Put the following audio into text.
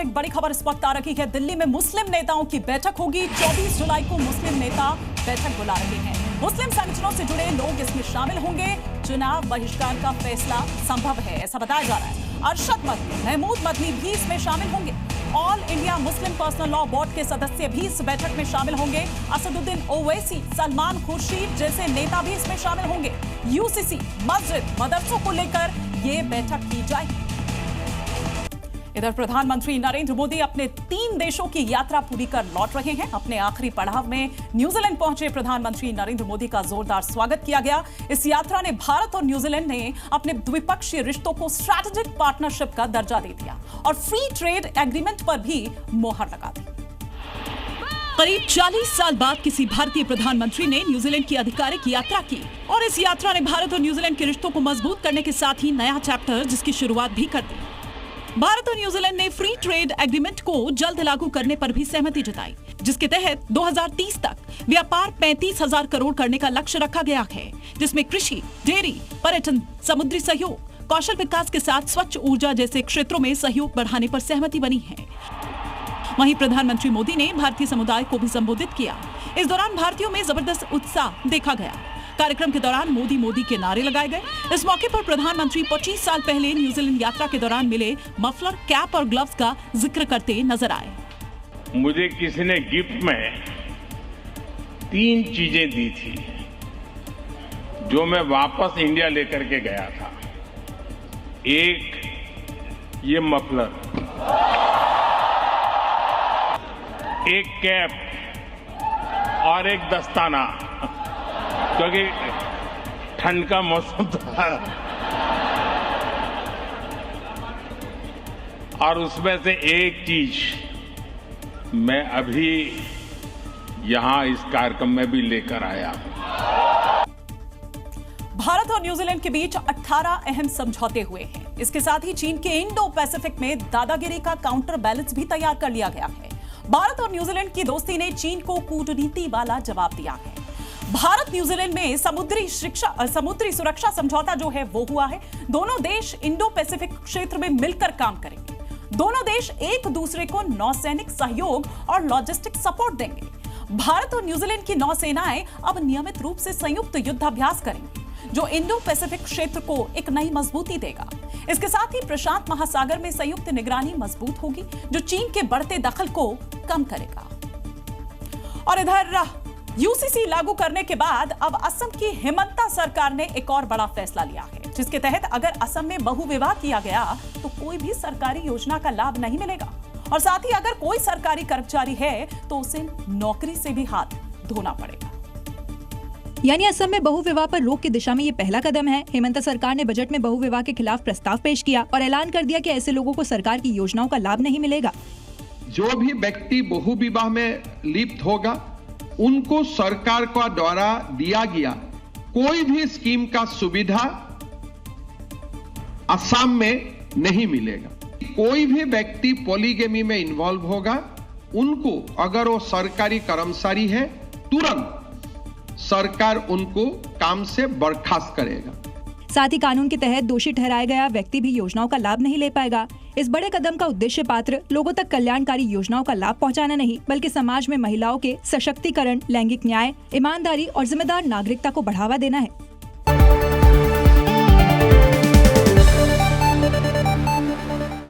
एक बड़ी खबर इस वक्त आ रही है। दिल्ली में मुस्लिम नेताओं की बैठक होगी। 24 जुलाई को मुस्लिम नेता बैठक बुला रहे हैं। मुस्लिम संगठनों से जुड़े लोग इसमें शामिल होंगे। चुनाव बहिष्कार का फैसला संभव है, ऐसा बताया जा रहा है। अरशद मदनी, महमूद मदनी भी इसमें शामिल होंगे। All India Muslim personal law board के सदस्य भी इस बैठक में शामिल होंगे। असदुद्दीन ओवैसी, सलमान खुर्शीद जैसे नेता भी इसमें शामिल होंगे। यूसीसी, मस्जिद, मदरसों को लेकर ये बैठक की जाएगी। इधर प्रधानमंत्री नरेंद्र मोदी अपने 3 देशों की यात्रा पूरी कर लौट रहे हैं। अपने आखिरी पड़ाव में न्यूजीलैंड पहुंचे प्रधानमंत्री नरेंद्र मोदी का जोरदार स्वागत किया गया। इस यात्रा ने भारत और न्यूजीलैंड ने अपने द्विपक्षीय रिश्तों को स्ट्रैटेजिक पार्टनरशिप का दर्जा दे दिया और फ्री ट्रेड एग्रीमेंट पर भी मोहर लगा दी। करीब 40 साल बाद किसी भारतीय प्रधानमंत्री ने न्यूजीलैंड की आधिकारिक यात्रा की और इस यात्रा ने भारत और न्यूजीलैंड के रिश्तों को मजबूत करने के साथ ही नया चैप्टर जिसकी शुरुआत भी कर दी। भारत और न्यूजीलैंड ने फ्री ट्रेड एग्रीमेंट को जल्द लागू करने पर भी सहमति जताई, जिसके तहत 2030 तक व्यापार 35,000 करोड़ करने का लक्ष्य रखा गया है, जिसमें कृषि, डेयरी, पर्यटन, समुद्री सहयोग, कौशल विकास के साथ स्वच्छ ऊर्जा जैसे क्षेत्रों में सहयोग बढ़ाने पर सहमति बनी है। वहीं प्रधानमंत्री मोदी ने भारतीय समुदाय को भी संबोधित किया। इस दौरान भारतीयों में जबरदस्त उत्साह देखा गया। कार्यक्रम के दौरान मोदी मोदी के नारे लगाए गए। इस मौके पर प्रधानमंत्री 25 साल पहले न्यूजीलैंड यात्रा के दौरान मिले मफलर, कैप और ग्लव्स का जिक्र करते नजर आए। मुझे किसी ने गिफ्ट में 3 चीजें दी थी जो मैं वापस इंडिया लेकर के गया था। एक ये मफलर, एक कैप और एक दस्ताना, क्योंकि ठंड का मौसम था और उसमें से एक चीज मैं अभी यहां इस कार्यक्रम में भी लेकर आया। भारत और न्यूजीलैंड के बीच 18 अहम समझौते हुए हैं। इसके साथ ही चीन के इंडो पैसिफिक में दादागिरी का काउंटर बैलेंस भी तैयार कर लिया गया है। भारत और न्यूजीलैंड की दोस्ती ने चीन को कूटनीति वाला जवाब दिया है। भारत न्यूजीलैंड में समुद्री सुरक्षा समझौता जो है वो हुआ है। दोनों देश इंडो पैसिफिक क्षेत्र में मिलकर काम करेंगे। दोनों देश एक दूसरे को नौसैनिक सहयोग और लॉजिस्टिक सपोर्ट देंगे। भारत और न्यूजीलैंड की नौसेनाएं अब नियमित रूप से संयुक्त युद्धाभ्यास करेंगी, जो इंडो पैसिफिक क्षेत्र को एक नई मजबूती देगा। इसके साथ ही प्रशांत महासागर में संयुक्त निगरानी मजबूत होगी, जो चीन के बढ़ते दखल को कम करेगा। और इधर यूसीसी लागू करने के बाद अब असम की हिमंता सरकार ने एक और बड़ा फैसला लिया है, जिसके तहत अगर असम में बहुविवाह किया गया तो कोई भी सरकारी योजना का लाभ नहीं मिलेगा और साथ ही अगर कोई सरकारी कर्मचारी है तो उसे नौकरी से भी हाथ धोना पड़ेगा। यानी असम में बहुविवाह पर रोक की दिशा में ये पहला कदम है। हिमंता सरकार ने बजट में बहुविवाह के खिलाफ प्रस्ताव पेश किया और ऐलान कर दिया कि ऐसे लोगों को सरकार की योजनाओं का लाभ नहीं मिलेगा। जो भी व्यक्ति बहुविवाह में लिप्त होगा उनको सरकार का द्वारा दिया गया कोई भी स्कीम का सुविधा असम में नहीं मिलेगा। कोई भी व्यक्ति पॉलीगेमी में इन्वॉल्व होगा उनको, अगर वो सरकारी कर्मचारी है, तुरंत सरकार उनको काम से बर्खास्त करेगा। साथ ही कानून के तहत दोषी ठहराया गया व्यक्ति भी योजनाओं का लाभ नहीं ले पाएगा। इस बड़े कदम का उद्देश्य पात्र लोगों तक कल्याणकारी योजनाओं का लाभ पहुंचाना नहीं, बल्कि समाज में महिलाओं के सशक्तिकरण, लैंगिक न्याय, ईमानदारी और जिम्मेदार नागरिकता को बढ़ावा देना है।